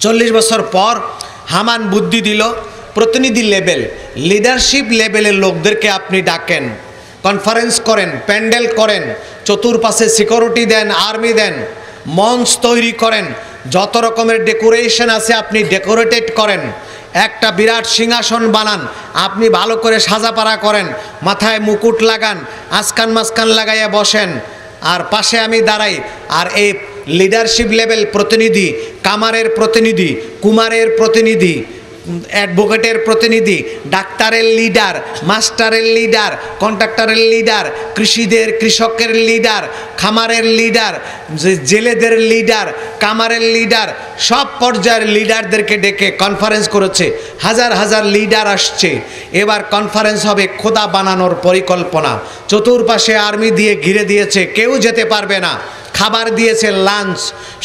40 বছর পর হামান বুদ্ধি দিল, প্রতিনিধি লেভেল, লিডারশিপ লেভেলের লোকদেরকে আপনি ডাকেন, কনফারেন্স করেন, প্যান্ডেল করেন, চতুর্পাশে সিকিউরিটি দেন, আর্মি দেন, মঞ্চ তৈরি করেন, যত রকমের ডেকোরেশন আছে আপনি ডেকোরেটেড করেন, একটা বিরাট সিংহাসন বানান, আপনি ভালো করে সাজাপাড়া করেন, মাথায় মুকুট লাগান, আসকান মাসকান লাগাইয়া বসেন, আর পাশে আমি দাঁড়াই। আর এই লিডারশিপ লেভেল প্রতিনিধি, কামারের প্রতিনিধি, কুমারের প্রতিনিধি, অ্যাডভোকেটের প্রতিনিধি, ডাক্তারের লিডার, মাস্টারের লিডার, কন্ট্রাক্টরের লিডার, কৃষকের লিডার, খামারের লিডার, জেলেদের লিডার, কামারের লিডার, সব পর্যায়ের লিডারদেরকে ডেকে কনফারেন্স করেছে। হাজার হাজার লিডার আসছে। এবার কনফারেন্স হবে খোদা বানানোর পরিকল্পনা। চতুর্পাশে আর্মি দিয়ে ঘিরে দিয়েছে, কেউ যেতে পারবে না। খাবার দিয়েছে লাঞ্চ।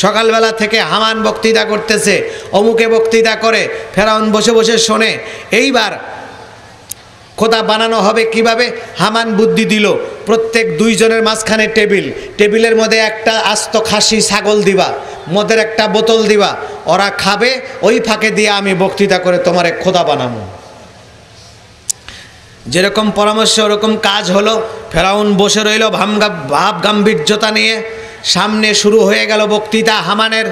সকালবেলা থেকে হামান বক্তৃতা করতেছে, অমুকে বক্তৃতা করে, ফেরাউন বসে বসে শোনে। এইবার খোদা বানানো হবে কিভাবে? হামান বুদ্ধি দিল, প্রত্যেক 2 জনের মাঝখানে টেবিল, টেবিলের মধ্যে একটা আস্ত খাসি ছাগল দিবা, মদের একটা বোতল দিবা, ওরা খাবে, ওই ফাঁকে দিয়ে আমি বক্তৃতা করে তোমারে খোদা বানাবো। যেরকম পরামর্শ ওরকম কাজ হলো। ফেরাউন বসে রইল ভাব গাম্ভীর্যতা নিয়ে। সামনে শুরু হয়ে গেল বক্তৃতা। হামানের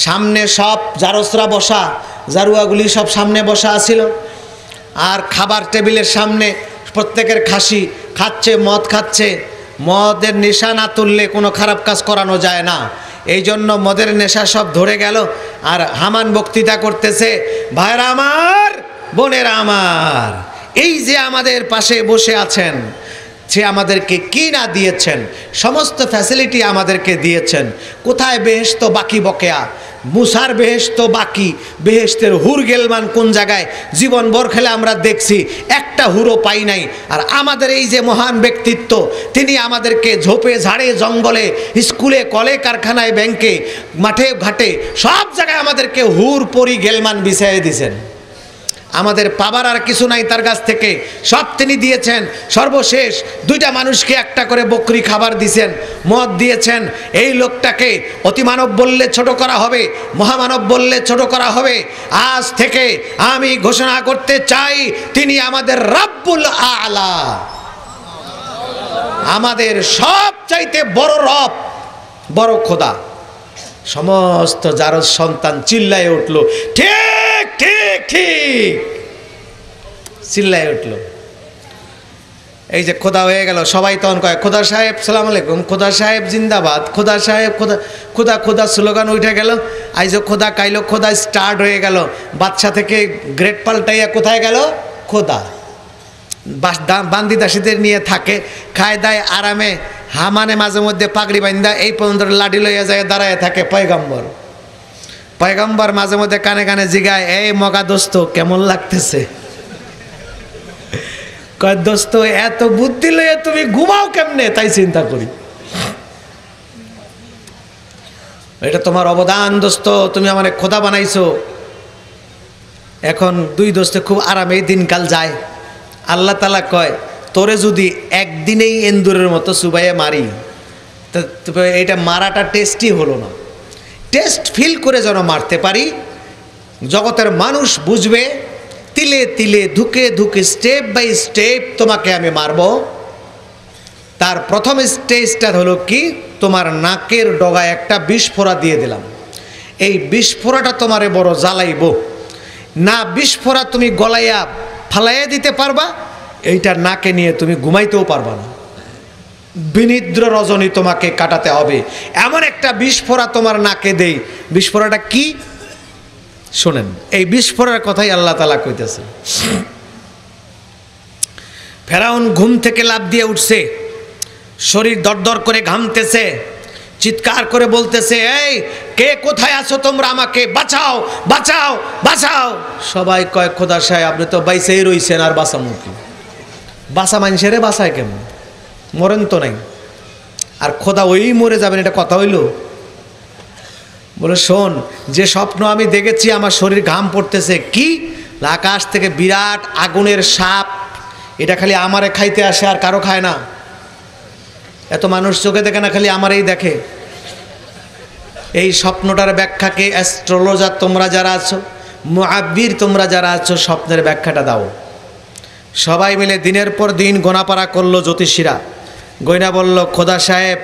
সামনে সব জারসরা বসা, জারুয়াগুলি সব সামনে বসা আছিল। আর খাবার টেবিলের সামনে প্রত্যেকের খাসি খাচ্ছে, মদ খাচ্ছে। মদের নেশা না তুললে কোনো খারাপ কাজ করানো যায় না, এই জন্য মদের নেশা সব ধরে গেল। আর হামান বক্তৃতা করতেছে, ভাইরা আমার, বোনেরা আমার, এই যে আমাদের পাশে বসে আছেন, সে আমাদেরকে কি না দিয়েছেন, সমস্ত ফ্যাসিলিটি আমাদেরকে দিয়েছেন। কোথায় বেহেশত বাকি বকেয়া? মুসার বেহেশত বাকি, বেহেশতের হুর গেলমান কোন জায়গায়? জীবন ভর খেলে আমরা দেখছি, একটা হুরও পাই নাই। আর আমাদের এই যে মহান ব্যক্তিত্ব, তিনি আমাদেরকে ঝোপে ঝাড়ে জঙ্গলে, স্কুলে, কলে, কারখানায়, ব্যাংকে, মাঠে ঘাটে, সব জায়গায় আমাদেরকে হুর পরি গেলমান বিছাইয়ে দিয়েছেন। আমাদের পাবার আর কিছু নাই তার কাছ থেকে, সব তিনি দিয়েছেন। সর্বশেষ 2টা মানুষকে একটা করে বকরি খাবার দিয়েছেন, মদ দিয়েছেন। এই লোকটাকে অতিমানব বললে ছোট করা হবে, মহামানব বললে ছোট করা হবে। আজ থেকে আমি ঘোষণা করতে চাই, তিনি আমাদের রাব্বুল আলা, আমাদের সব চাইতে বড় রব, বড় খোদা। সমস্ত জারজ সন্তান চিল্লায় উঠল, ঠিক ঠিক ঠিক, চিল্লায় উঠল। এই যে খোদা হয়ে গেল, সবাই তখন কয়, খোদা সাহেব সালাম আলাইকুম, খোদা সাহেব জিন্দাবাদ, খোদা সাহেব, খোদা খোদা খোদা স্লোগান উঠে গেল। আইজো খোদা, কাইলো খোদা, স্টার্ট হয়ে গেল। বাচ্চা থেকে গ্রেড পাল্টাইয়া কোথায় গেল? খোদা। বান্দি দাসীদের নিয়ে থাকে, খায় দায় আরামে। হামানে মাঝে মধ্যে পাগড়ি বান্ধা এই পর্যন্ত লাঠি লইয়া যায় দাঁড়ায় থাকে পয়গম্বর। পয়গম্বর মাঝে মধ্যে কানে কানে জিগায়, এই মগা দোস্ত কেমন লাগতেছে? কয়, দোস্ত এত বুদ্ধি লইয়া তুমি ঘুমাও কেমনে, তাই চিন্তা করি। এটা তোমার অবদান দোস্ত, তুমি আমার খোদা বানাইছো। এখন 2 দোস্তে খুব আরামে দিনকাল যায়। আল্লাহ তাআলা কয়, তোরে যদি একদিনেই এন্দুরের মতো চুবাইয়ে মারি, তো এটা মারাটা টেস্টই হলো না। টেস্ট ফিল করে যেন মারতে পারি, জগতের মানুষ বুঝবে, তিলে তিলে ধুকে ধুকে স্টেপ বাই স্টেপ তোমাকে আমি মারব। তার প্রথম স্টেজটা হলো কি, তোমার নাকের ডগায় একটা বিস্ফোরা দিয়ে দিলাম। এই বিস্ফোরাটা তোমারে বড় জ্বালাইব না, বিস্ফোরা তুমি গলাইয়া ফালাইয়া দিতে পারবা, এইটা নাকে নিয়ে তুমি ঘুমাইতেও পারবা না। বিনিদ্র রজনী তোমাকে কাটাতে হবে, এমন একটা বিস্ফোরা তোমার নাকে দেই। বিস্ফোরাটা কি শোনেন, এই বিস্ফোরার কথাই আল্লাহ তাআলা কইতেছে। ফেরাউন ঘুম থেকে লাফ দিয়ে উঠছে, শরীর দরদর করে ঘামতেছে, চিৎকার করে বলতেছে, এই কে কোথায় আছো তোমরা, আমাকে বাঁচাও বাঁচাও বাঁচাও। সবাই কয়, খোদা সাহেব আপনি তো বাইসেই রইছেন, আর বাঁচামু কি? বাঁচা মানুষেরে বাঁচায় কেমন? মরেন তো নাই, আর খোদা ওই মরে যাবেন, এটা কথা হইল? বলে, শোন, যে স্বপ্ন আমি দেখেছি, আমার শরীর ঘাম পড়তেছে। কি? আকাশ থেকে বিরাট আগুনের সাপ, এটা খালি আমারে খাইতে আসে, আর কারো খায় না। এত মানুষ চোখে দেখে না, খালি আমারই দেখে। এই স্বপ্নটার ব্যাখ্যাকে অ্যাস্ট্রোলজার তোমরা যারা আছো, মুআব্বির তোমরা যারা আছো, স্বপ্নের ব্যাখ্যাটা দাও। সবাই মিলে দিনের পর দিন গোনাপাড়া করলো জ্যোতিষীরা। গয়না বলল, খোদা সাহেব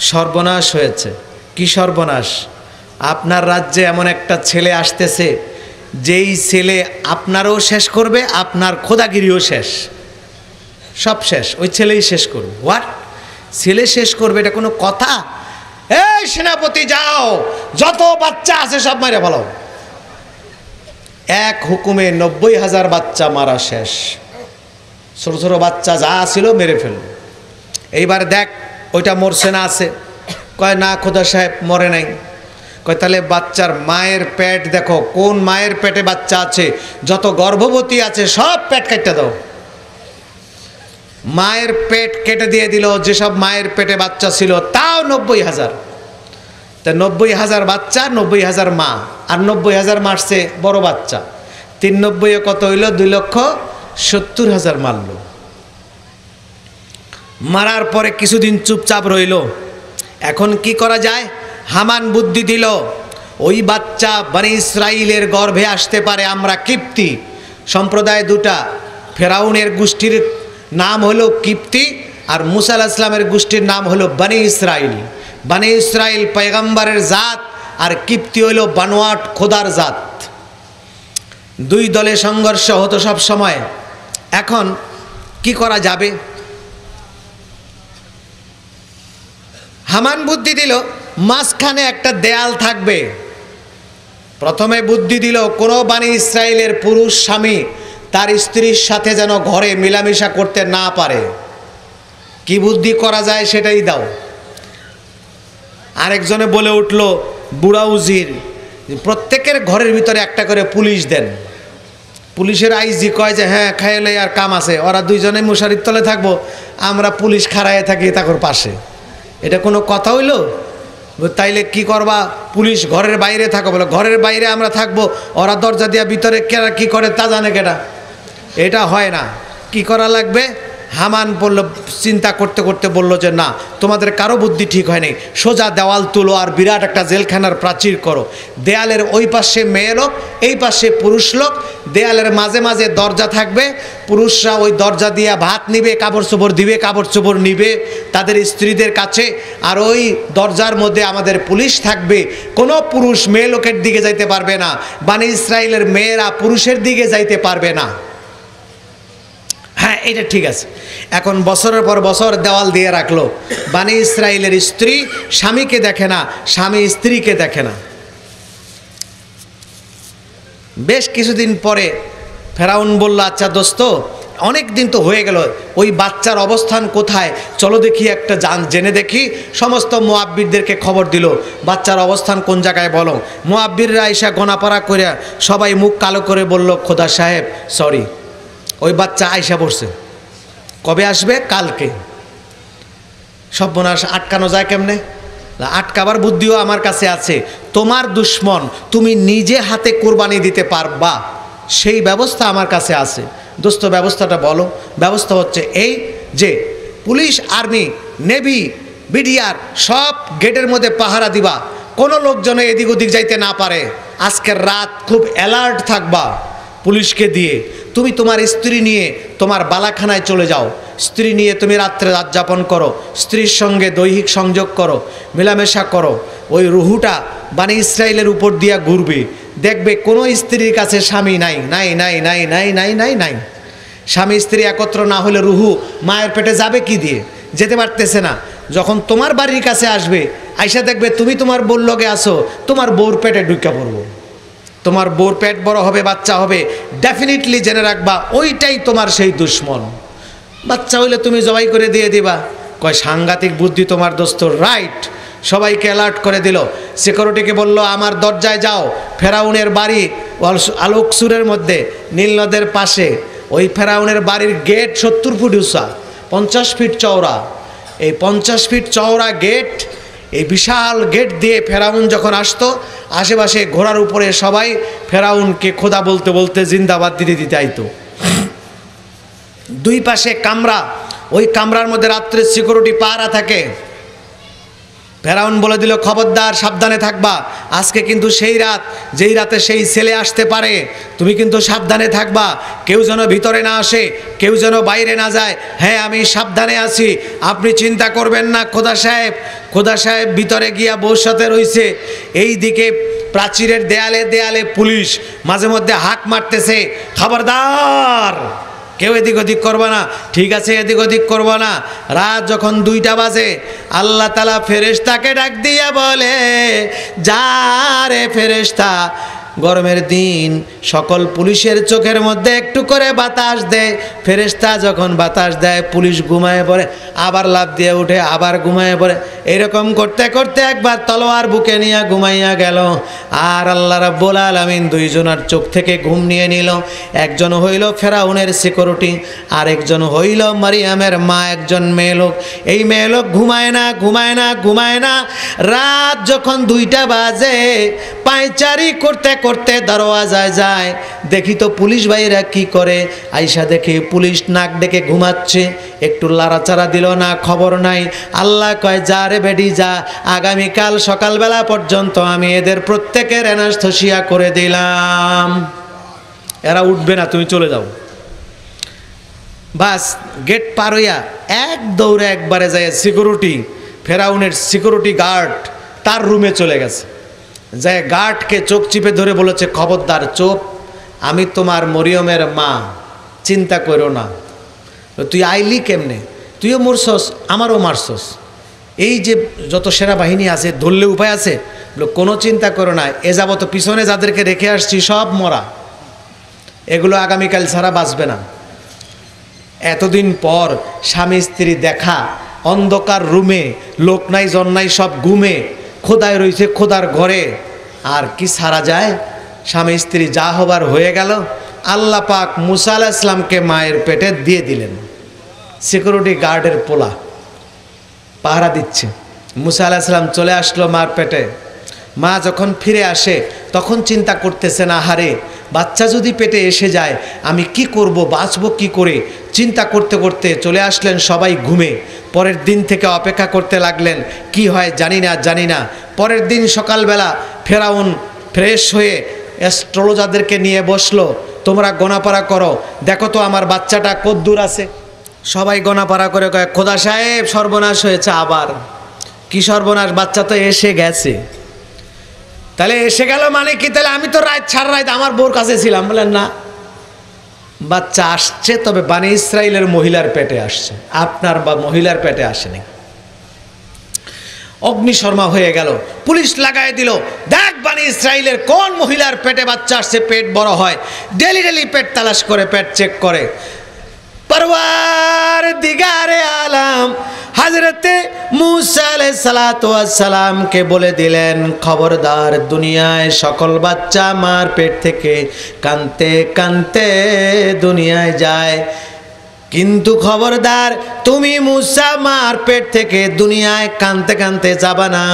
সর্বনাশ হয়েছে। কি সর্বনাশ? আপনার রাজ্যে এমন একটা ছেলে আসতেছে যেই ছেলে আপনারও শেষ করবে, আপনার খোদাগিরিও শেষ, সব শেষ, ওই ছেলেই শেষ করবে। হোয়াট? ছেলে শেষ করবে? এটা কোনো কথা? এই সেনাপতি যাও, যত বাচ্চা আছে সব মারে ফেলো। এক হুকুমে 90,000 বাচ্চা মারা শেষ। ছোট ছোট বাচ্চা যা ছিল মেরে ফেলল। এইবার দেখ ওইটা মরছে না আছে? কয় না খোদা সাহেব মরে নাই। কয় তাহলে বাচ্চার মায়ের পেট দেখো, কোন মায়ের পেটে বাচ্চা আছে, যত গর্ভবতী আছে সব পেট কেটে দাও। মায়ের পেট কেটে দিয়ে দিল, যেসব মায়ের পেটে বাচ্চা ছিল তাও 90,000। তা 90,000 বাচ্চা, 90,000 মা, আর 90,000 মারছে বড় বাচ্চা। 390 কত হইল? 2,70,000 মারল। মারার পরে কিছুদিন চুপচাপ রইল। এখন কি করা যায়? হামান বুদ্ধি দিল, ওই বাচ্চা বনি ইসরাইলের গর্ভে আসতে পারে। আমরা কিপ্তি সম্প্রদায় দুটা, ফেরাউনের গোষ্ঠীর নাম হলো কিপ্তি, আর মুসা আলাইহিস সালামের গোষ্ঠীর নাম হলো বনি ইসরাইল। বনি ইসরাইল পয়গম্বরের জাত, আর কিপ্তি হইল বানোয়াট খোদার জাত। দুই দলে সংঘর্ষ হতো সব সময়। এখন কি করা যাবে? হামান বুদ্ধি দিল মাঝখানে একটা দেয়াল থাকবে। প্রথমে বুদ্ধি দিল কোনো বনি ইসরাইলের পুরুষ স্বামী তার স্ত্রীর সাথে যেন ঘরে মেলামেশা করতে না পারে। কি বুদ্ধি করা যায় সেটাই দাও। আরেকজনে বলে উঠল, বুড়া উজির, প্রত্যেকের ঘরের ভিতরে একটা করে পুলিশ দেন। পুলিশের আইজি কয় যে হ্যাঁ খাইলে আর কাম আছে, ওরা দুইজনে মশারির তলে থাকবো, আমরা পুলিশ খাড়ায় থাকি তাকর পাশে। এটা কোনো কথা হইল? তাইলে কি করবা? পুলিশ ঘরের বাইরে থাকো। বলে ঘরের বাইরে আমরা থাকবো, ওরা দরজা দিয়া ভিতরে কেরা কি করে তা জানে কেটা? এটা হয় না। কি করা লাগবে? হামান বলল, চিন্তা করতে করতে বলল যে না, তোমাদের কারো বুদ্ধি ঠিক হয়নি। সোজা দেওয়াল তুলো আর বিরাট একটা জেলখানার প্রাচীর করো। দেয়ালের ওই পাশে মেয়ে লোক, এই পাশে পুরুষ লোক। দেয়ালের মাঝে মাঝে দরজা থাকবে, পুরুষরা ওই দরজা দিয়ে ভাত নিবে, কাপড় চোপড় দিবে, কাপড় চোপড় নিবে তাদের স্ত্রীদের কাছে। আর ওই দরজার মধ্যে আমাদের পুলিশ থাকবে। কোনো পুরুষ মেয়ে লোকের দিকে যাইতে পারবে না, বনি ইসরাইলের মেয়েরা পুরুষের দিকে যাইতে পারবে না। হ্যাঁ, এটা ঠিক আছে। এখন বছরের পর বছর দেওয়াল দিয়ে রাখলো। বনি ইসরাইলের স্ত্রী স্বামীকে দেখে না, স্বামী স্ত্রীকে দেখে না। বেশ কিছুদিন পরে ফেরাউন বলল, আচ্ছা দোস্ত, অনেক দিন তো হয়ে গেল, ওই বাচ্চার অবস্থান কোথায়, চলো দেখি একটা জেনে দেখি। সমস্ত মুআব্বিরদেরকে খবর দিল, বাচ্চার অবস্থান কোন জায়গায় বলো। মুআব্বিররা এসে গোনাপাড়া করে সবাই মুখ কালো করে বলল, খোদা সাহেব সরি, ওই বাচ্চা আইসা পড়ছে। কবে আসবে? কালকে। সর্বনাশ, আটকানো যায় কেমনে? আটকাবার বুদ্ধিও আমার কাছে আছে। তোমার দুশ্মন তুমি নিজে হাতে কোরবানি দিতে পারবা, সেই ব্যবস্থা আমার কাছে আছে। দোস্ত ব্যবস্থাটা বলো। ব্যবস্থা হচ্ছে এই যে পুলিশ, আর্মি, নেভি, বিডিআর সব গেটের মধ্যে পাহারা দিবা, কোনো লোকজন এদিক ওদিক যাইতে না পারে। আজকের রাত খুব অ্যালার্ট থাকবা পুলিশকে দিয়ে। তুমি তোমার স্ত্রী নিয়ে তোমার বালাখানায় চলে যাও। স্ত্রী নিয়ে তুমি রাত্রে রাত যাপন করো, স্ত্রীর সঙ্গে দৈহিক সংযোগ করো, মেলামেশা করো। ওই রুহুটা বনি ইসরাইলের উপর দিয়া ঘুরবে, দেখবে কোনো স্ত্রীর কাছে স্বামী নাই, নাই নাই নাই নাই নাই নাই নাই। স্বামী স্ত্রী একত্র না হলে রুহু মায়ের পেটে যাবে কি দিয়ে? যেতে পারতেছে না। যখন তোমার বাড়ির কাছে আসবে, আইসা দেখবে তুমি তোমার বউর লগে আসো, তোমার বউর পেটে ঢুকা পড়বো। তোমার বউর পেট বড় হবে, বাচ্চা হবে, ডেফিনেটলি জেনে রাখবা ওইটাই তোমার সেই দুশ্মন। বাচ্চা হইলে তুমি জবাই করে দিয়ে দিবা। কয় সাংঘাতিক বুদ্ধি তোমার দোস্ত, রাইট। সবাইকে অ্যালার্ট করে দিল। সিকিউরিটিকে বলল, আমার দরজায় যাও। ফেরাউনের বাড়ি আলোকসুরের মধ্যে, নীল নদের পাশে। ওই ফেরাউনের বাড়ির গেট 70 ফুট উঁচা, 50 ফিট চওড়া। এই 50 ফিট চওড়া গেট, এই বিশাল গেট দিয়ে ফেরাউন যখন আসতো, আশেপাশে ঘোড়ার উপরে সবাই ফেরাউনকে খোদা বলতে বলতে জিন্দাবাদ দিতে দিতে আইতো। দুই পাশে কামরা, ওই কামরার মধ্যে রাত্রে সিকিউরিটি পাহারা থাকে। ফেরাউন বলে দিল, খবরদার, সাবধানে থাকবা। আজকে কিন্তু সেই রাত, যেই রাতে সেই ছেলে আসতে পারে, তুমি কিন্তু সাবধানে থাকবা। কেউ যেন ভিতরে না আসে, কেউ যেন বাইরে না যায়। হ্যাঁ, আমি সাবধানে আছি, আপনি চিন্তা করবেন না। খোদা সাহেব ভিতরে গিয়া বউর সাথে রইছে। এই দিকে প্রাচীরের দেয়ালে দেয়ালে পুলিশ মাঝে মধ্যে হাঁক মারতেছে, খবরদার, কেউ এদিক ওদিক করবে না। ঠিক আছে, এদিক ওদিক করবো না। রাত যখন 2টা বাজে, আল্লাহ তাআলা ফেরেশতাকে ডাক দিয়া বলে, যা রে ফেরেশতা, গরমের দিন সকল পুলিশের চোখের মধ্যে একটু করে বাতাস দে। ফেরেশতা যখন বাতাস দেয়, পুলিশ ঘুমায় পড়ে, আবার লাফ দিয়ে উঠে, আবার ঘুমায় পড়ে। এরকম করতে করতে একবার তলোয়ার বুকে নিয়ে ঘুমাইয়া গেল। আর আল্লাহ রাব্বুল আলামিন 2জনের চোখ থেকে ঘুম নিয়ে নিল। একজন হইল ফেরাউনের সিকিউরিটি, আর একজন হইল মারিয়ামের মা, একজন মেয়ে লোক। এই মেয়ে লোক ঘুমায় না। রাত যখন 2টা বাজে, পায়চারি করতে করতে দরওয়াজায় যায়। দেখি তো পুলিশ ভাইরা কি করে। আইসা দেখে পুলিশ নাক ডেকে ঘুমাচ্ছে, একটু লাড়াচাড়া দিল না, খবর নাই। আল্লাহ কয়, যা রে বেডি যা, আগামীকাল সকালবেলা পর্যন্ত আমি এদের প্রত্যেকের অ্যানাস্থেসিয়া করে দিলাম, এরা উঠবে না, তুমি চলে যাও। বাস, গেট পার হইয়া এক দৌড়ে একবারে যায় সিকিউরিটি, ফেরাউনের সিকিউরিটি গার্ড তার রুমে চলে গেছে। যায় গার্ডকে চোখ চিপে ধরে বলেছে, খবরদার চোপ, আমি তোমার মরিয়মের মা, চিন্তা করো না। তুই আইলি কেমনে? তুইও মরছস, আমারও মারছস। এই যে যত সেনাবাহিনী আছে, ধরলে উপায় আছে? কোনো চিন্তা করো না, এ যাবত পিছনে যাদেরকে রেখে আসছি সব মরা, এগুলো আগামীকাল ছাড়া বাঁচবে না। এতদিন পর স্বামী স্ত্রী দেখা, অন্ধকার রুমে, লোক নাই জন নাই, সব ঘুমে, খোদায় রয়েছে খোদার ঘরে, আর কি সারা যায়? স্বামী স্ত্রী যা হবার হয়ে গেল। আল্লাহ পাক মুসা আলাইহিস সালামকে মায়ের পেটে দিয়ে দিলেন। সিকিউরিটি গার্ডের পোলা পাহারা দিচ্ছে। মুসা আলাইহিস সালাম চলে আসলো মার পেটে। মা যখন ফিরে আসে, তখন চিন্তা করতেছে, না হারে, বাচ্চা যদি পেটে এসে যায় আমি কি করব, বাঁচব কি করে? চিন্তা করতে করতে চলে আসলেন সবাই ঘুমে। পরের দিন থেকে অপেক্ষা করতে লাগলেন, কি হয় জানি না। পরের দিন সকালবেলা ফেরাউন ফ্রেশ হয়ে অ্যাস্ট্রোলজারদেরকে নিয়ে বসলো, তোমরা গোনাপাড়া করো, দেখো তো আমার বাচ্চাটা কদ্দূর আছে। সবাই গোনাপাড়া করে কয়, খোদা সাহেব, সর্বনাশ হয়েছে। আবার কি সর্বনাশ? বাচ্চা তো এসে গেছে। তাহলে এসে গেল মানে কি? তাহলে আমি তো সারা রাত আমার বউর কাছে ছিলাম। বললেন না, বাচ্চা আসছে, তবে বানি ইসরাইলের মহিলার পেটে আসছে, আপনার বা মহিলার পেটে আসেনি। অগ্নিশর্মা হয়ে গেল। পুলিশ লাগাই দিল, দেখ বানি ইসরাইলের কোন মহিলার পেটে বাচ্চা আসছে, পেট বড় হয়। ডেলি পেট তালাশ করে, পেট চেক করে। পরওয়ারদিগারে আলাম হযরতে মুসা আলাইহিস সালাতু ওয়াস সালামকে বলে দিলেন, খবরদার, দুনিয়ায় সকল বাচ্চা মার পেট থেকে কাঁদতে কাঁদতে দুনিয়ায় যায়, কিন্তু খবরদার, তুমি মুসা মার পেট থেকে দুনিয়ায় কাঁদতে কাঁদতে যাবা না,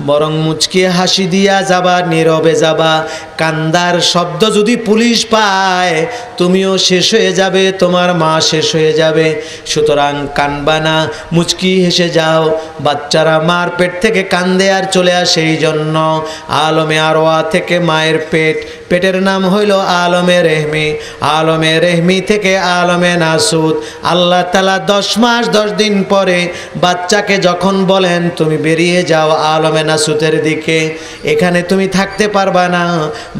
বরং মুচকি হাসি দিয়া যাবা, নীরবে যাবা। কান্দার শব্দ যদি পুলিশ পায়, তুমিও শেষ হয়ে যাবে, তোমার মা শেষ হয়ে যাবে। সুতরাং কানবা না, মুচকি হেসে যাও। বাচ্চারা মার পেট থেকে কান্দে আর চলে আসে। এই জন্য আলমে আরওয়া থেকে মায়ের পেটের নাম হইল আলমে রেহমি, আলমে রেহমি থেকে আলমে নাসুদ। আল্লাহ তাআলা 10 মাস 10 দিন পরে বাচ্চাকে যখন বলেন, তুমি বেরিয়ে যাও আলমে নাসুদের দিকে, এখানে তুমি থাকতে পারবা না।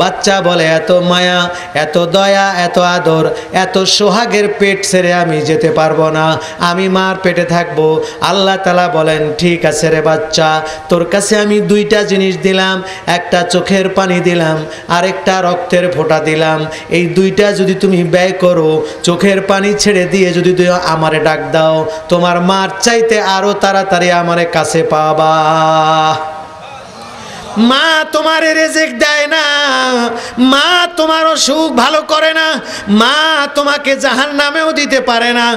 বাচ্চা বলে, এত মায়া, এত দয়া, এত আদর, এত সোহাগের পেট ছেড়ে আমি যেতে পারবো না, আমি মার পেটে থাকবো। আল্লাহ তাআলা বলেন, ঠিক আছে রে বাচ্চা, তোর কাছে আমি 2টা জিনিস দিলাম, একটা চোখের পানি দিলাম, আরেকটা রক্তের ফোঁটা দিলাম। এই 2টা যদি তুমি ব্যয় করো, চোখের পানি ছেড়ে দিয়ে যদি তুই আমারে ডাক দাও, তোমার মার চাইতে আরো তাড়াতাড়ি আমারে কাছে পাবা। মা তোমার রেজেক দেয় না, মা তোমার অসুখ ভালো করে না, মা তোমাকে জাহান্নামেও দিতে পারে না,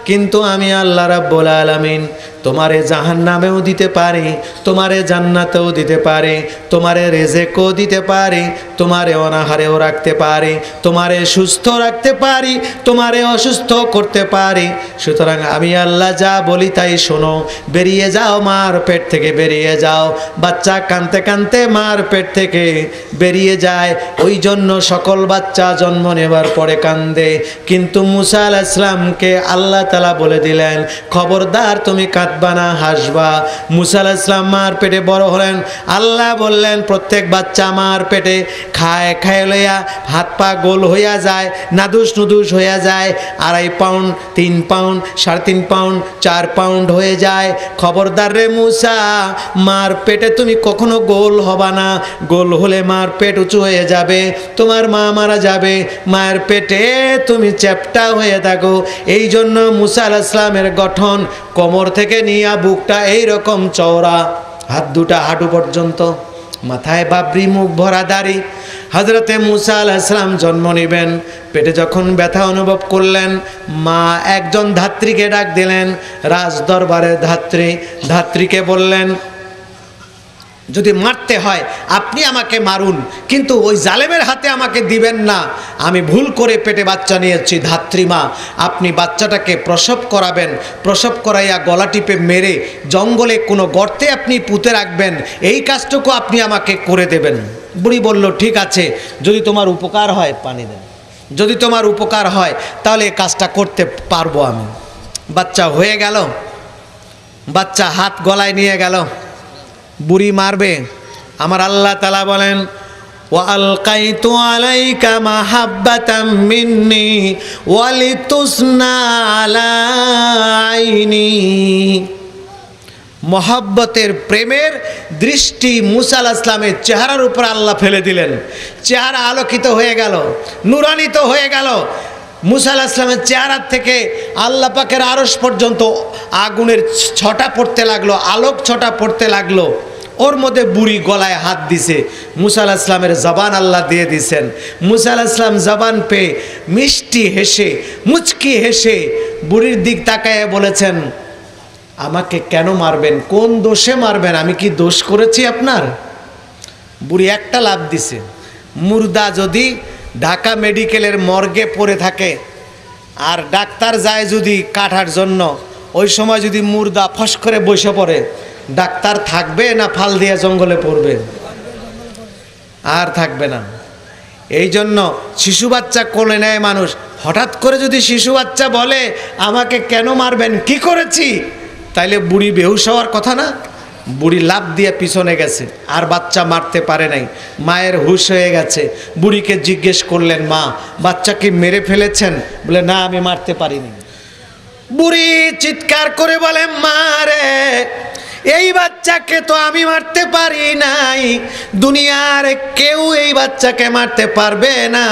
কিন্তু আমি আল্লাহ রাব্বুল আলামিন তোমারে জাহান্নামেও দিতে পারে, তোমারে জান্নাতেও দিতে পারে, তোমারে রেজেকও দিতে পারে, তোমারে অনাহারেও রাখতে পারে, তোমারে সুস্থ রাখতে পারি, তোমারে অসুস্থ করতে পারি। সুতরাং আমি আল্লাহ যা বলি তাই শোনো, বেরিয়ে যাও মার পেট থেকে, বেরিয়ে যাও। বাচ্চা কাঁদতে কাঁদতে মার পেট থেকে বেরিয়ে যায়। ওই জন্য সকল বাচ্চা জন্ম নেবার পরে কান্দে, কিন্তু মুসা আলাইহিস সালামকে আল্লাহ তাআলা বলে দিলেন, খবরদার তুমি কাঁদবা না, হাসবা। মুসা আলাইহিস সালাম মার পেটে বড় হলেন। আল্লাহ বললেন, প্রত্যেক বাচ্চা মার পেটে খায়, খায় লইয়া হাত পা গোল হইয়া যায়, নাদুস নুদুস হইয়া যায়, 2.5 পাউন্ড, 3 পাউন্ড, 3.5 পাউন্ড, 4 পাউন্ড হয়ে যায়। খবরদার রে মুসা, মার পেটে তুমি কখনো গোল হবা না। গোল হলে মার পেট উঁচু হয়ে যাবে, তোমার মা মারা যাবে। মায়ের পেটে তুমি চ্যাপ্টা হয়ে থাকো। এই জন্য মুসা আলাইহিস সালামের গঠন কোমর থেকে নিয়ে বুকটা এইরকম চওড়া, হাত দুটা হাঁটু পর্যন্ত, মাথায় বাবরি, মুখ ভরা দাড়ি। হযরতে মুসা আলাইহিস সালাম জন্ম নেবেন, পেটে যখন ব্যথা অনুভব করলেন, মা একজন ধাত্রীকে ডাক দিলেন, রাজ দরবারের ধাত্রী। ধাত্রীকে বললেন, যদি মারতে হয় আপনি আমাকে মারুন, কিন্তু ওই জালেমের হাতে আমাকে দিবেন না। আমি ভুল করে পেটে বাচ্চা নিয়েছি। ধাত্রীমা, আপনি বাচ্চাটাকে প্রসব করাবেন, প্রসব করাইয়া গলা টিপে মেরে জঙ্গলে কোনো গর্তে আপনি পুঁতে রাখবেন, এই কাজটুকু আপনি আমাকে করে দেবেন। বুড়ি বলল, ঠিক আছে, যদি তোমার উপকার হয়, পানি দেন, যদি তোমার উপকার হয় তাহলে এই কাজটা করতে পারবো আমি। বাচ্চা হয়ে গেল, বাচ্চা হাত গলায় নিয়ে গেল, বুড়ি মারবে। আমার আল্লাহ তাআলা বলেন, ওয়া আলকাইতু আলাইকা মাহাব্বাতাম মিন্নি ওয়া লিতুসনা আলা আইনি। মহব্বতের, প্রেমের দৃষ্টি মুসা আলাইহিস সালামের চেহারার উপর আল্লাহ ফেলে দিলেন। চেহারা আলোকিত হয়ে গেল, নূরান্বিত হয়ে গেল। মুসা আলাইহিস সালামের চেহারার থেকে আল্লাহ পাকের আরশ পর্যন্ত আগুনের ছটা পড়তে লাগলো, আলোক ছটা পড়তে লাগলো। ওর মধ্যে বুড়ি গলায় হাত দিছে, মুসা আলাইহিস সালামের জবান আল্লাহ দিয়ে দিয়েছেন। মুসা আলাইহিস সালাম জবান পেয়ে মিষ্টি হেসে, মুচকি হেসে বুড়ির দিক তাকায় বলেছেন, আমাকে কেন মারবেন, কোন দোষে মারবেন, আমি কি দোষ করেছি আপনার? বুড়ি একটা লাফ দিছে। মুর্দা যদি ঢাকা মেডিকেলের মর্গে পড়ে থাকে আর ডাক্তার যায় যদি কাটার জন্য, ওই সময় যদি মুর্দা ফস করে বসে পড়ে, ডাক্তার থাকবে না ফাল দিয়ে জঙ্গলে পড়বে? আর থাকবে না। এই জন্য শিশু বাচ্চা কোলে নেয় মানুষ। হঠাৎ করে যদি শিশু বাচ্চা বলে, আমাকে কেন মারবেন, কি করেছি, তাইলে বুড়ি বেহুশ হওয়ার কথা না? বুড়ি লাফ দিয়ে পিছনে গেছে, আর বাচ্চা মারতে পারে নাই। মায়ের হুঁশ হয়ে গেছে। বুড়িকে জিজ্ঞেস করলেন, মা, বাচ্চাকে মেরে ফেলেছেন? বলে, না, আমি মারতে পারিনি। বুড়ি চিৎকার করে বলে, মা রে, এই বাচ্চাকে তো আমি মারতে পারি নাই, দুনিয়ার কেউ এই বাচ্চাকে মারতে পারবে না।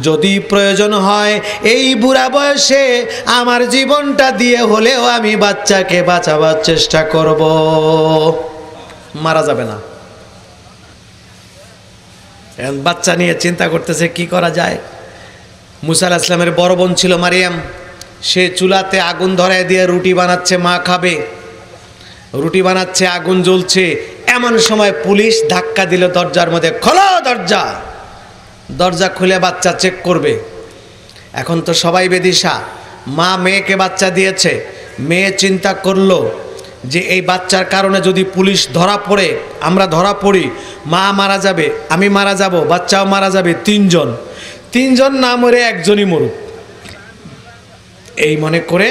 যদি প্রয়োজন হয় এই বুড়া বয়সে আমার জীবনটা দিয়ে হলেও আমি বাচ্চাকে বাঁচাবার চেষ্টা করব, মারা যাবে না। বাচ্চা নিয়ে চিন্তা করতেছে কি করা যায়। মুসা আলাইহিস সালামের বড় বোন ছিল মারিয়াম, সে চুলাতে আগুন ধরায় দিয়ে রুটি বানাচ্ছে, মা খাবে। রুটি বানাচ্ছে, আগুন জ্বলছে। এমন সময় পুলিশ ধাক্কা দিল দরজার মধ্যে, খোলো দরজা। দরজা খুলে বাচ্চা চেক করবে। এখন তো সবাই বেদিশা। মা মেয়েকে বাচ্চা দিয়েছে, মেয়ে চিন্তা করলো যে এই বাচ্চার কারণে যদি পুলিশ ধরা পড়ে, আমরা ধরা পড়ি, মা মারা যাবে, আমি মারা যাব, বাচ্চাও মারা যাবে। তিনজন না মরে একজনই মরুক, এই মনে করে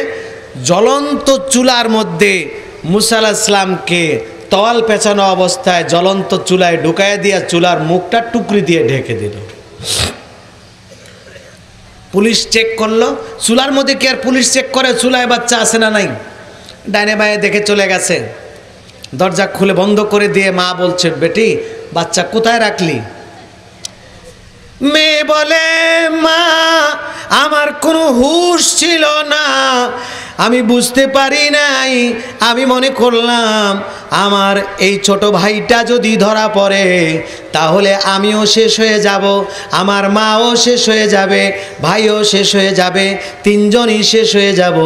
জ্বলন্ত চুলার মধ্যে মুসা আলাইহিস সালামকে তওয়াল পেঁচানো অবস্থায় জ্বলন্ত চুলায় ঢুকায় দিয়া চুলার মুখটা টুকরি দিয়ে ঢেকে দিল। পুলিশ চেক করলো, চুলার মধ্যে কি আর পুলিশ চেক করে চুলায় বাচ্চা আছে না নাই? ডাইনে বাঁয়ে দেখে চলে গেছে। দরজা খুলে বন্ধ করে দিয়ে মা বলছে, বেটি, বাচ্চা কোথায় রাখলি? মেয়ে বলে, মা, আমার কোনো হুঁশ ছিল না, আমি বুঝতে পারি নাই। আমি মনে করলাম আমার এই ছোট ভাইটা যদি ধরা পড়ে তাহলে আমিও শেষ হয়ে যাব, আমার মাও শেষ হয়ে যাবে, ভাইও শেষ হয়ে যাবে, তিনজনই শেষ হয়ে যাব।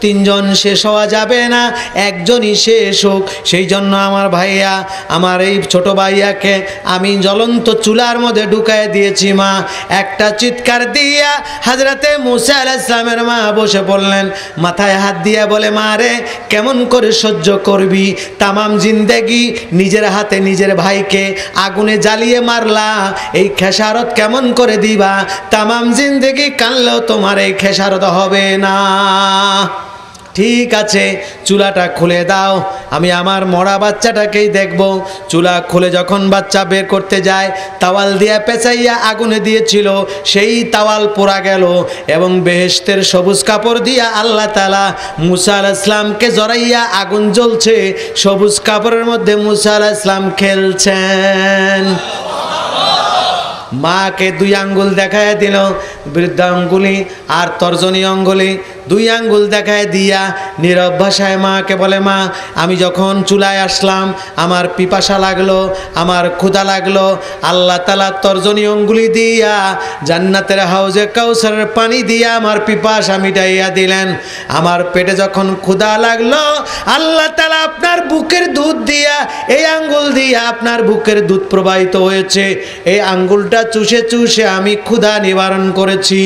তিনজন শেষ হওয়া যাবে না, একজনই শেষ হোক। সেই জন্য আমার ভাইয়া, আমার এই ছোট ভাইয়াকে আমি জ্বলন্ত চুলার মধ্যে ঢুকায় দিয়েছি। মা একটা চিৎকার দিয়া হযরতে মুসা আলাইহিস সালামের মা বসে পড়লেন, মাথায় হাত দিয়া বলে, মা রে কেমন করে সহ্য করবি? তামাম জিন্দেগি নিজের হাতে নিজের ভাইকে আগুনে জ্বালিয়ে মারলা, এই খেসারত কেমন করে দিবা? তামাম জিন্দেগি কানলেও তোমার এই খেসারত হবে না। ঠিক আছে, চুলাটা খুলে দাও, আমি আমার মরা বাচ্চাটাকেই দেখব। চুলা খুলে যখন বাচ্চা বের করতে যায়, তাওয়াল দিয়া পেঁচাইয়া আগুনে দিয়েছিল, সেই তাওয়াল পোড়া গেল এবং বেহেশতের সবুজ কাপড় দিয়া আল্লাহ তাআলা মুসা আলাইহিস সালামকে জড়াইয়া আগুন জ্বলছে, সবুজ কাপড়ের মধ্যে মুসা আলাইহিস সালাম খেলছেন। মাকে দুই আঙ্গুল দেখায় দিল, বৃদ্ধ আঙ্গুলি আর তর্জনী আঙ্গুলি, দুই আঙ্গুল দেখায় দিয়া নীরব ভাষায় মাকে বলে, মা আমি যখন চুলায় আসলাম আমার পিপাসা লাগলো, আমার ক্ষুধা লাগলো, আল্লাহ তাআলা তর্জনী আঙ্গুলি দিয়া জান্নাতের হাউজে কাউসারের পানি দিয়া আমার পিপাসা মিটাইয়া দিলেন। আমার পেটে যখন ক্ষুধা লাগলো, আল্লাহ তাআলা আপনার বুকের দুধ দিয়া, এই আঙ্গুল দিয়া আপনার বুকের দুধ প্রবাহিত হয়েছে, এই আঙ্গুলটা চুষে চুষে আমি ক্ষুধা নিবারণ করেছি।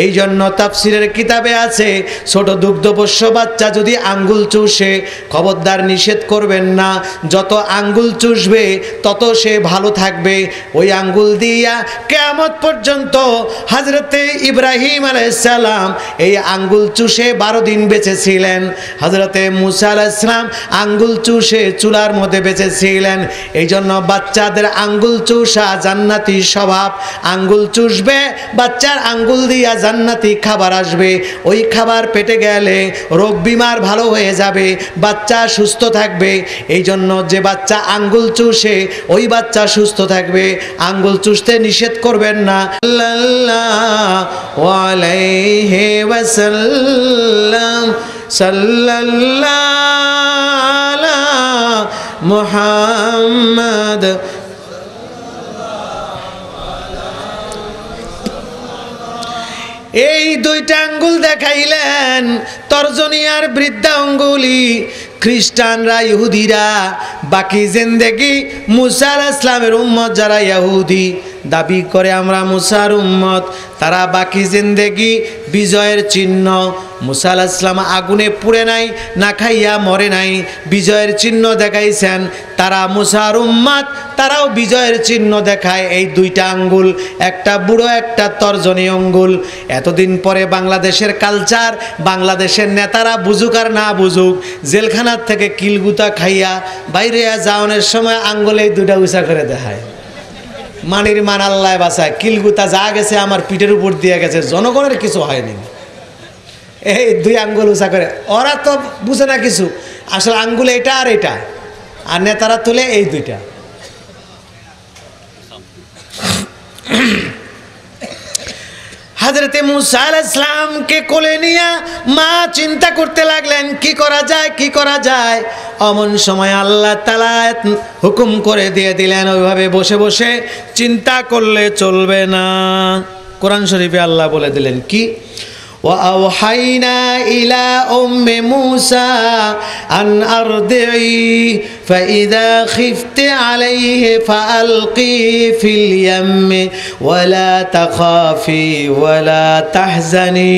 এই জন্য তাফসিরের কিতাবে আছে, ছোট দুগ্ধপোষ্য বাচ্চা যদি আঙ্গুল চুষে, খবরদার নিষেধ করবেন না, যত আঙ্গুল চুষবে তত সে ভালো থাকবে। ওই আঙ্গুল দিয়া কিয়ামত পর্যন্ত হযরতে ইব্রাহিম আলাইহিস সালাম এই আঙ্গুল চুষে 12 দিন বেঁচে ছিলেন, হযরতে মুসা আলাইহিস সালাম আঙ্গুল চুষে চুলার মধ্যে বেঁচে ছিলেন। এই জন্য বাচ্চাদের আঙ্গুল চুষা জান্নাতি স্বভাব। আঙ্গুল চুষবে, বাচ্চার আঙ্গুল দিয়া জান্নাতি খাবার আসবে, ওই খাবার পেটে গেলে রোগ বিমার ভালো হয়ে যাবে, বাচ্চা সুস্থ থাকবে। এই জন্য যে বাচ্চা আঙ্গুল চুষে ওই বাচ্চা সুস্থ থাকবে, আঙ্গুল চুষতে নিষেধ করবেন না। সাল্লাল্লাহু আলাইহি ওয়াসাল্লাম, সাল্লাল্লাহু আলা মুহাম্মদ। এই দুইটা আঙ্গুল দেখাইলেন, তর্জনী আর বৃদ্ধা আঙ্গুলি। খ্রিস্টানরা, ইহুদিরা বাকি জিন্দেগি মুসা আলাইহিস সালামের উম্মত, যারা ইহুদি দাবি করে আমরা মুসার উম্মত, তারা বাকি জিন্দেগি বিজয়ের চিহ্ন। মুসা আলাইহিস সালাম আগুনে পুড়ে নাই, না খাইয়া মরে নাই, বিজয়ের চিহ্ন দেখাইছেন। তারা মুসার উম্মত, তারাও বিজয়ের চিহ্ন দেখায়। এই দুইটা আঙ্গুল, একটা বুড়ো একটা তর্জনী আঙ্গুল। এতদিন পরে বাংলাদেশের কালচার, বাংলাদেশের নেতারা বুঝুক আর না বুঝুক, জেলখানার থেকে কিলগুতা খাইয়া বাইরে যাওয়ানোর সময় আঙ্গুলে দুইটা উঁচা করে দেখায়। মানির মান আল্লাহ বাঁচায়, কিলগুতা যা গেছে আমার পিঠের উপর দিয়ে গেছে, জনগণের কিছু হয়নি। এই দুই আঙ্গুল উঁচা করে, ওরা তো বুঝে না কিছু, আসলে আঙ্গুল এটা আর এটা, আর নেতারা তুলে এই দুইটা। হযরতে মুসা আলাইহিস সালামকে কোলে নিয়ে মা চিন্তা করতে লাগলেন, কি করা যায়, কি করা যায়। অমন সময় আল্লাহ তাআলা হুকুম করে দিয়ে দিলেন, ওইভাবে বসে বসে চিন্তা করলে চলবে না। কোরআন শরীফে আল্লাহ বলে দিলেন কি, وأوحينا إلى أم موسى أن أرضعيه فإذا خفت عليه فألقيه في اليم ولا تخافي ولا تحزني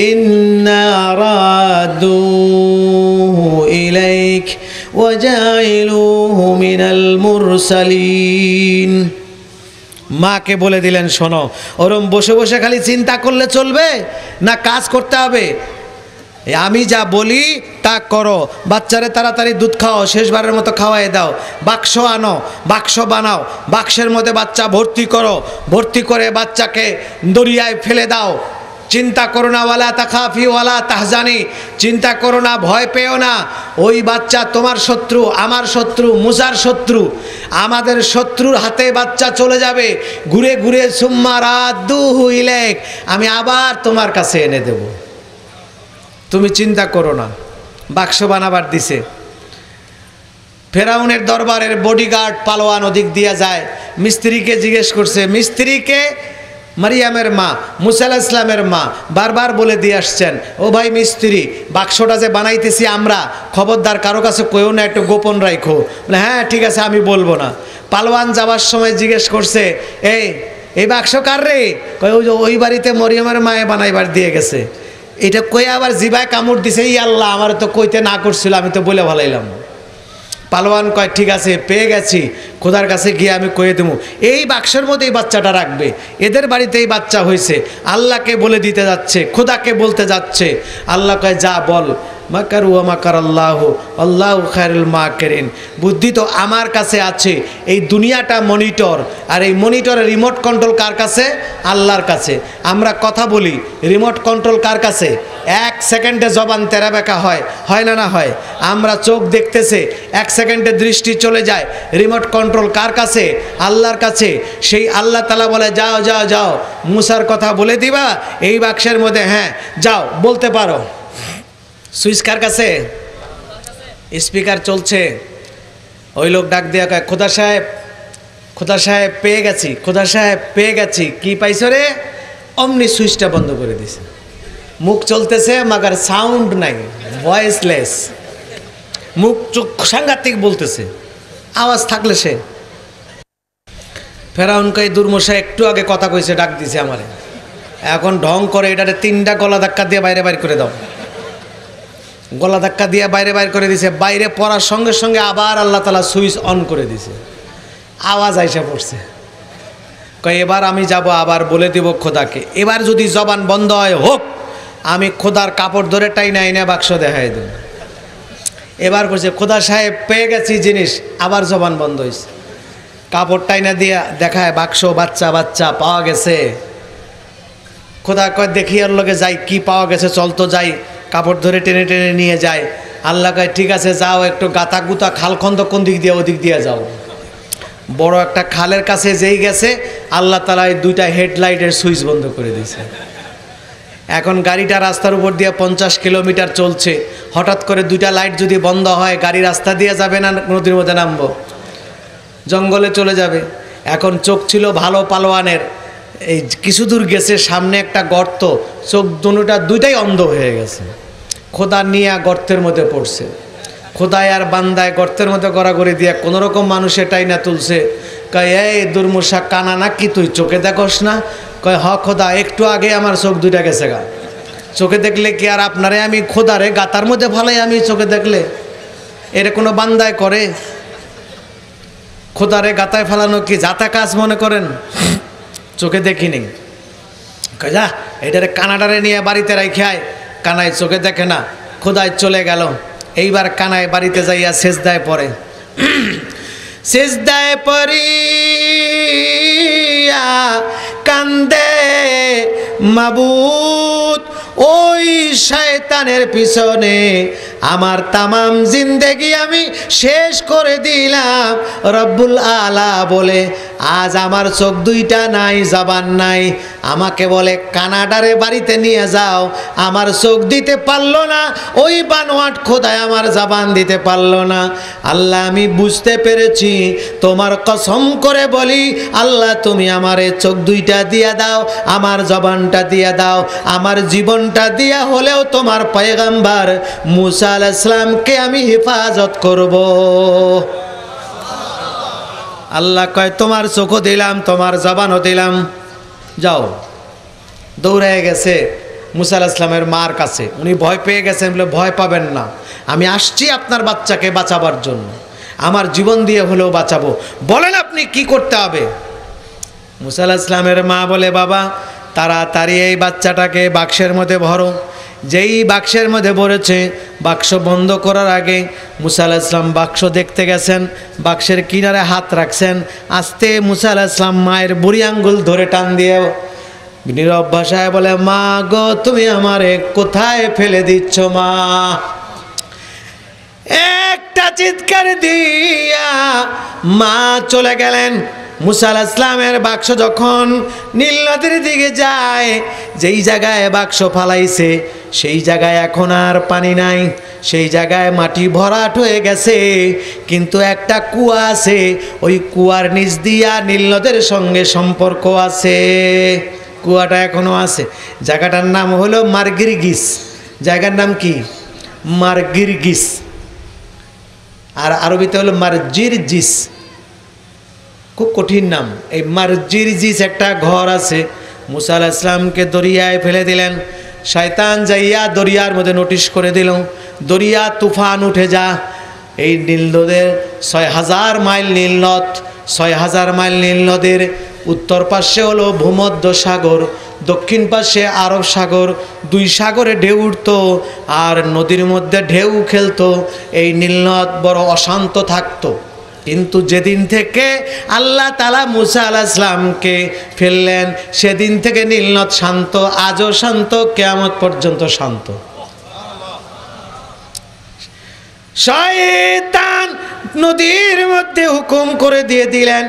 إنا رادوه إليك وجاعلوه من المرسلين। মাকে বলে দিলেন, শোনো, ওরম বসে বসে খালি চিন্তা করলে চলবে না, কাজ করতে হবে। আমি যা বলি তা করো, বাচ্চারে তাড়াতাড়ি দুধ খাও, শেষবারের মতো খাওয়াই দাও, বাক্স আনো, বাক্স বানাও, বাক্সের মধ্যে বাচ্চা ভর্তি করো, ভর্তি করে বাচ্চাকে দরিয়ায় ফেলে দাও। চিন্তা করো না, ওয়ালা তাখাফি ওয়ালা তাহজানি, চিন্তা করো না, ভয় পেও না। ওই বাচ্চা তোমার শত্রু, আমার শত্রু, মুসার শত্রু, আমাদের শত্রুর হাতে বাচ্চা চলে যাবে, ঘুরে ঘুরে সুম্মা রাদ্দুহু ইলাইক, আমি আবার তোমার কাছে এনে দেব, তুমি চিন্তা করো না। বাক্স বানাবার দিছে, ফেরাউনের দরবারের বডিগার্ড পালোয়ান ওদিক দিয়া যায়, মিস্ত্রিকে জিজ্ঞেস করছে, মিস্ত্রিকে মারিয়ামের মা, মুসা আলাইহিস সালামের মা বারবার বলে দিয়ে আসছেন, ও ভাই মিস্ত্রি, বাক্সটা যে বানাইতেছি আমরা, খবরদার কারো কাছে কইও না, একটু গোপন রাখো। বলে হ্যাঁ ঠিক আছে, আমি বলবো না। পালোয়ান যাওয়ার সময় জিজ্ঞেস করছে, এই বাক্স কার রে? কই ওই বাড়িতে মরিয়মের মায়ে বানাইবার দিয়ে গেছে। এটা কই আবার জিবায় কামড় দিছে, ই আল্লাহ, আমার তো কইতে না করছিল, আমি তো বলে ভালাইলাম। পালোয়ান কয় ঠিক আছে, পেয়ে গেছি, খোদার কাছে গিয়ে আমি কয়ে দেবো এই বাক্সের মধ্যে এই বাচ্চাটা রাখবে, এদের বাড়িতে এই বাচ্চা হয়েছে, আল্লাহকে বলে দিতে যাচ্ছে, খোদাকে বলতে যাচ্ছে। আল্লাহ কয় যা বল, মাকারু ওয়া মাকার আল্লাহ আল্লাহু খায়রুল মাকিরিন। বুদ্ধি তো আমার কাছে আছে, এই দুনিয়াটা মনিটর, আর এই মনিটরের রিমোট কন্ট্রোল কার কাছে? আল্লাহর কাছে। আমরা কথা বলি, রিমোট কন্ট্রোল কার কাছে? 1 সেকেন্ডে জবান তেরা বেঁকা হয়, হয় না না হয়? আমরা চোখ দেখতেছে, 1 সেকেন্ডে দৃষ্টি চলে যায়, রিমোট কন্ট্রোল কার কাছে? আল্লাহর কাছে। সেই আল্লাহ তাআলা বলে যাও যাও যাও, মুসার কথা বলে দিবা এই বাক্সের মধ্যে, হ্যাঁ যাও বলতে পারো। সুইচ কার কাছে? স্পিকার চলছে। ওই লোক ডাক দিয়া কয়, খোদা সাহেব, খোদা সাহেব পেয়ে গেছি, খোদা সাহেব পেয়ে গেছি। কি পাইছো রে? অমনি সুইচটা বন্ধ করে দিছে। মুখ চলতেছে মাগার সাউন্ড নাই, ভয়েসলেস। মুখ চোখ সাংঘাতিক বলতেছে, আওয়াজ থাকলে সে। ফেরাউন কয়, দুর্মশা একটু আগে কথা কইছে, ডাক দিছে আমারে, এখন ঢং করে এটারে 3টা গলা ধাক্কা দিয়ে বাইরে বাইর করে দাও। গলা ধাক্কা দিয়ে বাইরে বাইর করে দিছে। বাইরে পড়ার সঙ্গে সঙ্গে আবার আল্লাহ তাআলা সুইচ অন করে দিছে, আওয়াজ আইসা পড়ছে। কয় এবার আমি যাব, আবার বলে দিব খোদাকে, এবার যদি জবান বন্ধ হয় হোক, আমি খোদার কাপড় ধরে টাইনা আইনা বাক্স দেখাই দেব। এবার বলছে খোদা সাহেব পেয়ে গেছি জিনিস, আবার জবান বন্ধ হয়েছে। কাপড় টাইনা দিয়া দেখায় বাক্স, বাচ্চা বাচ্চা পাওয়া গেছে। খোদা কয় দেখি ওর লগে যাই, কি পাওয়া গেছে, চল তো যাই। কাপড় ধরে টেনে টেনে নিয়ে যায়। আল্লাহ কয় ঠিক আছে যাও, একটু গাতা গুতা খালখন্দ কোন দিক দিয়ে, ওদিক দিয়ে যাও। বড় একটা খালের কাছে যেই গেছে, আল্লাহ তাআলা এই 2টা হেডলাইটের সুইচ বন্ধ করে দিয়েছে। এখন গাড়িটা রাস্তার উপর দিয়ে 50 কিলোমিটার চলছে, হঠাৎ করে 2টা লাইট যদি বন্ধ হয়, গাড়ি রাস্তা দিয়ে যাবে না নদীর মধ্যে নামবো? জঙ্গলে চলে যাবে। এখন চোখ ছিল ভালো পালোয়ানের, এই কিছু দূর গেছে, সামনে একটা গর্ত, চোখ দুটাই অন্ধ হয়ে গেছে। খোদা নিয়ে গর্তের মধ্যে পড়ছে। খোদায় আর বান্দায় গর্তের মধ্যে গড়াগড়ি দিয়ে কোনোরকম মানুষ এটাই না তুলছে। কয় এই দুর্মুষা কানা নাকি তুই, চোখে দেখোস না? কয় হ খোদা, একটু আগে আমার চোখ 2টা গেছে গা। চোখে দেখলে কি আর আপনারে আমি খোদারে গাতার মধ্যে ফালাই আমি চোখে দেখলে? এর কোনো বান্দায় করে? খোদারে গাতায় ফেলানো কি যাতা কাজ মনে করেন? চোখে দেখিনি। কয় যা এটারে কানাডারে নিয়ে বাড়িতে রাখায়, কানায় চোখে দেখে না, খোদায় চলে গেল। এইবার কানায় বাড়িতে যাইয়া সেজদায় পড়ে। সেজদায় পড়িয়া কান্দে মাবুদ, ওই শয়তানের পিছনে আমার তামাম জিন্দেগি আমি শেষ করে দিলাম রব্বুল আলা বলে। আজ আমার চোখ 2টা নাই, জবান নাই, আমাকে বলে কানাডারে বাড়িতে নিয়ে যাও। আমার চোখ দিতে পারলো না, ওই বানোয়াট খোদায় আমার জবান দিতে পারলো না। আল্লাহ আমি বুঝতে পেরেছি, তোমার কসম করে বলি আল্লাহ তুমি আমারে চোখ 2টা দিয়া দাও, আমার জবানটা দিয়া দাও, আমার জীবনটা দিয়া হলেও তোমার পয়গম্বর মুসা আলাইহিস সালামকে আমি হেফাজত করব। আল্লাহ কয় তোমার চোখও দিলাম, তোমার জবানও দিলাম, যাও। দৌড়ে গেছে মুসা আলাইহিস সালামের মার কাছে। উনি ভয় পেয়ে গেছেন, বলে ভয় পাবেন না, আমি আসছি আপনার বাচ্চাকে বাঁচাবার জন্য, আমার জীবন দিয়ে হলেও বাঁচাবো, বলেন আপনি কি করতে হবে? মুসা আলাইহিস সালামের মা বলে বাবা তাড়াতাড়ি এই বাচ্চাটাকে বাক্সের মধ্যে ভরো। যেই বাক্সের মধ্যে ভরেছে, বাক্স বন্ধ করার আগে মুসা আলাইহিস সালাম বাক্স দেখতে গেছেন, বাক্সের কিনারে হাত রাখছেন। আস্তে মুসা আলাইহিস সালাম মায়ের বুড়ি আঙ্গুল ধরে টান দিয়ে নীরব ভাষায় বলে মা গো তুমি আমারে কোথায় ফেলে দিচ্ছ মা? একটা চিৎকার দিয়া মা চলে গেলেন। মুসা আলাইহিস সালামের বাক্স যখন নীল নদীর দিকে যায়, যেই জায়গায় বাক্স ফালাইছে সেই জায়গায় এখন আর পানি নাই, সেই জায়গায় মাটি ভরাট হয়ে গেছে, কিন্তু একটা কুয়া আছে, ওই কুয়ার নিচ দিয়া নীল নদের সঙ্গে সম্পর্ক আছে, কুয়াটা এখনো আছে। জায়গাটার নাম হলো মারগিরগিস। জায়গার নাম কি? মারগিরগিস। আর আরবিতে হলো মারজিরজিস, খুব কঠিন নাম। এই মারজিরজিস একটা ঘর আছে। মুসা আলাইহিস সালামকে দরিয়ায় ফেলে দিলেন, শয়তান যাইয়া দরিয়ার মধ্যে নোটিশ করে দিল, দরিয়া তুফান উঠে যা। এই নীল নদের ৬০০০ মাইল নীল নদ, ৬০০০ মাইল নীল নদের উত্তর পাশে হলো ভূমধ্য সাগর, দক্ষিণ পাশে আরব সাগর, দুই সাগরে ঢেউ উঠতো আর নদীর মধ্যে ঢেউ খেলতো। এই নীলনদ বড় অশান্ত থাকতো। কিন্তু যেদিন থেকে আল্লাহ তাআলা মুসা আলাইহিস সালামকে ফেললেন, সেদিন থেকে নীলনদ শান্ত, আজও শান্ত, কিয়ামত পর্যন্ত শান্ত। শয়তান নদীর মধ্যে হুকুম করে দিয়ে দিলেন,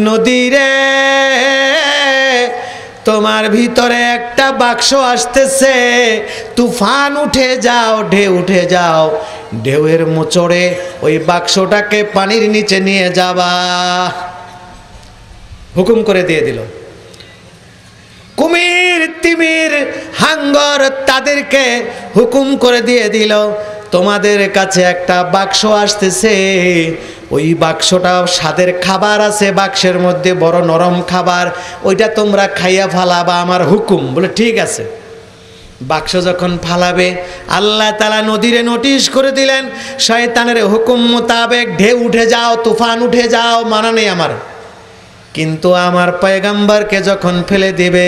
নদীরে তোমার ভিতরে একটা বাক্স আসতেছে, তুফান উঠে যাও, ঢেউ উঠে যাও, ঢেউয়ের মোচড়ে ওই বাক্সটাকে পানির নিচে নিয়ে যাবা। হুকুম করে দিয়ে দিল। কুমির, তিমির, হাঙ্গর তাদেরকে হুকুম করে দিয়ে দিল, তোমাদের কাছে একটা বাক্স আসতেছে, ওই বাক্সটা স্বাদের খাবার আছে বাক্সের মধ্যে, বড় নরম খাবার, ওইটা তোমরা খাইয়া ফালাবা, আমার হুকুম। বলে ঠিক আছে। বাক্স যখন ফালাবে, আল্লাহ তাআলা নদীরে নোটিশ করে দিলেন, শয়তানের হুকুম মোতাবেক ঢেউ উঠে যাও, তুফান উঠে যাও, মানা নেই আমার। কিন্তু আমার পয়গম্বরকে যখন ফেলে দিবে,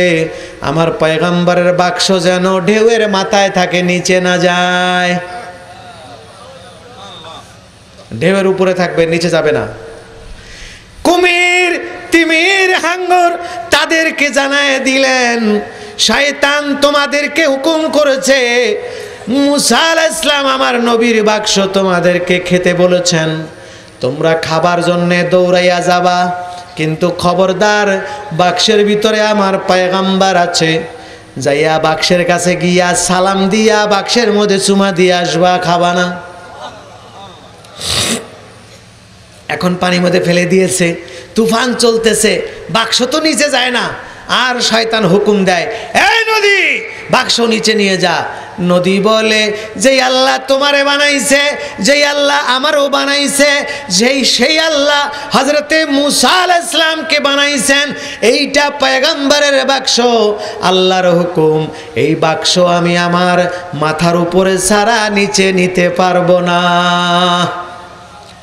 আমার পয়গম্বরের বাক্স যেন ঢেউয়ের মাথায় থাকে, নিচে না যায়, ঢেউয়ের উপরে থাকবে, নিচে যাবে না। কুমির, তিমির, হাঙ্গর তাদেরকে জানায় দিলেন, শয়তান তোমাদেরকে হুকুম করেছে, মুসা আলাইহিস সালাম আমার নবীর বাক্স তোমাদেরকে খেতে বলেছেন, তোমরা খাবার জন্যে দৌড়াইয়া যাবা, কিন্তু খবরদার বাক্সের ভিতরে আমার পয়গম্বর আছে, যাইয়া বাক্সের কাছে গিয়া সালাম দিয়া বাক্সের মধ্যে চুমা দিয়ে আসবা, খাবা না। এখন পানির মধ্যে ফেলে দিয়েছে, তুফান চলতেছে, বাক্স তো নিচে যায় না, আর শয়তান হুকুম দেয়, এই নদী বাক্স নিচে নিয়ে যা। নদী বলে, যেই আল্লাহ তোমারে বানাইছে, যেই আল্লাহ আমারও বানাইছে, সেই আল্লাহ হযরতে মুসা আলাইহিস সালামকে বানাইছেন, এইটা পয়গম্বরের বাক্স, আল্লাহর হুকুম, এই বাক্স আমি আমার মাথার উপরে ছাড়া নিচে নিতে পারবো না,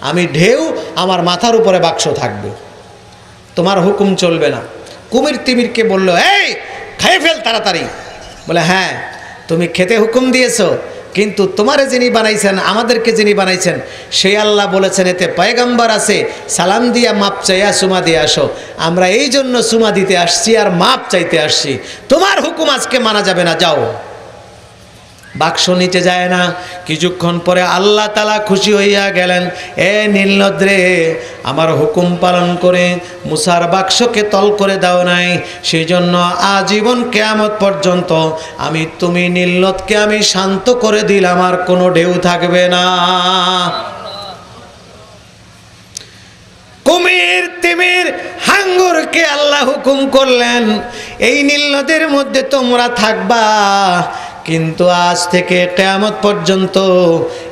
আমি ঢেউ, আমার মাথার উপরে বাক্স থাকবে, তোমার হুকুম চলবে না। কুমির তিমিরকে বলল, এই খেয়ে ফেল তাড়াতাড়ি। বলে, হ্যাঁ তুমি খেতে হুকুম দিয়েছো, কিন্তু তোমারে যিনি বানাইছেন, আমাদেরকে যিনি বানাইছেন, সেই আল্লাহ বলেছেন এতে পয়গম্বর আছে, সালাম দিয়া মাপ চাইয়া সুমা দিয়ে আসো। আমরা এই জন্য সুমা দিতে আসছি আর মাপ চাইতে আসছি, তোমার হুকুম আজকে মানা যাবে না, যাও। বাক্স নিচে যায় না। কিছুক্ষণ পরে আল্লাহ তাআলা খুশি হইয়া গেলেন, এ নীলনদ রে, আমার হুকুম পালন করে মুসার বাক্সকে তল করে দাও নাই, সেই জন্য আজীবন কিয়ামত পর্যন্ত তুমি নীলনদকে আমি শান্ত করে দিলাম, আর কোনো ঢেউ থাকবে না। কুমির, তিমির, হাঙ্গরকে আল্লাহ হুকুম করলেন, এই নীলনদের মধ্যে তোমরা থাকবা, কিন্তু আজ থেকে কিয়ামত পর্যন্ত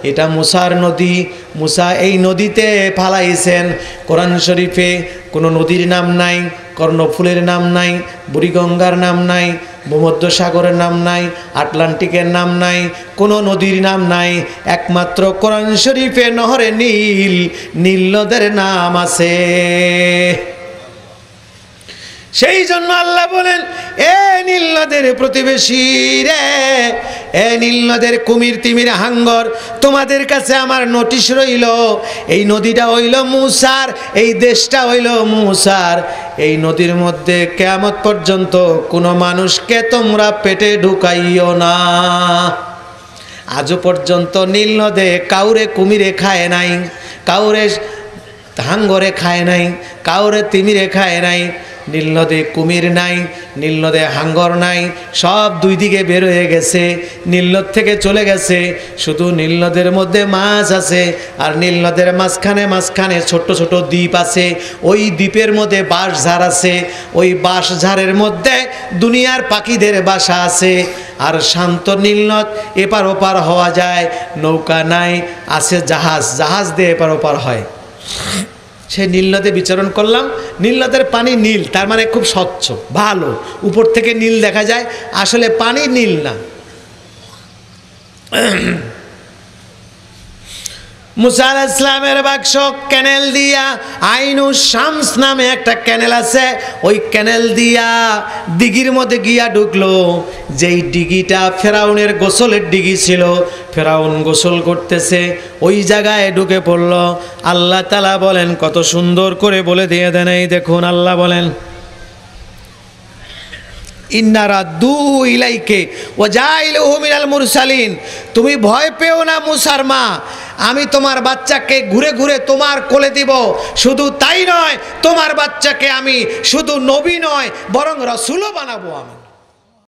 এটা মুসার নদী, মুসা এই নদীতে ফালাইছেন। কোরআন শরীফে কোনো নদীর নাম নাই, কর্ণফুলের নাম নাই, বুড়িগঙ্গার নাম নাই, ভূমধ্যসাগরের নাম নাই, আটলান্টিকের নাম নাই, কোনো নদীর নাম নাই, একমাত্র কোরআন শরীফে নহরে নীল, নীল নদের নাম আছে। সেই জন্য আল্লাহ বলেন, এ নীল নদের প্রতিবেশী রে, এ নীল নদের কুমির, তিমির, হাঙ্গর, তোমাদের কাছে আমার নোটিশ রইল, এই নদীটা হইল মুসার, এই দেশটা হইল মুসার, এই নদীর মধ্যে কিয়ামত পর্যন্ত কোনো মানুষকে তোমরা পেটে ঢুকাইও না। আজও পর্যন্ত নীল নদে কাউরে কুমিরে খায় নাই, কাউরে হাঙ্গরে খায় নাই, কাউরে তিমিরে খায় নাই, নীল নদে কুমির নাই, নীল নদে হাঙ্গর নাই, সব দুই দিকে বের হয়ে গেছে, নীল নদ থেকে চলে গেছে। শুধু নীল নদের মধ্যে মাছ আছে, আর নীল নদের মাঝখানে মাঝখানে ছোট ছোট দ্বীপ আছে। ওই দ্বীপের মধ্যে বাঁশঝাড় আছে, ওই বাঁশঝাড়ের মধ্যে দুনিয়ার পাখিদের বাসা আছে। আর শান্ত নীল নদ, এপার ওপার হওয়া যায়, নৌকা নাই, আছে জাহাজ, জাহাজ দিয়ে এপার ওপার হয়। সে নীল নদে বিচরণ করলাম। নীল নদের পানি নীল, তার মানে খুব স্বচ্ছ, ভালো, উপর থেকে নীল দেখা যায়, আসলে পানি নীল না। মুসা আলাইহিস সালামের বাক্স ক্যানেল দিয়া, আইনু শামস নামে একটা ক্যানেল আছে, ওই ক্যানেল দিয়া দিঘির মধ্যে গিয়া ঢুকলো। যেই দিঘিটা ফেরাউনের গোসলের দিঘি ছিল, ফেরাউন গোসল করতেছে, ওই জায়গায় ঢুকে পড়ল। আল্লাহ তাআলা বলেন, কত সুন্দর করে বলে দিয়ে দেন, এই দেখুন আল্লাহ বলেন, ইন্নারা দু ইলাইকে ওয়াজাইলুহু মিনাল মুরসালিন। তুমি ভয় পেও না মুসার মা, আমি তোমার বাচ্চাকে ঘুরে ঘুরে তোমার কোলে দিব। শুধু তাই নয়, তোমার বাচ্চাকে আমি শুধু নবী নয় বরং রাসূলও বানাবো আমি।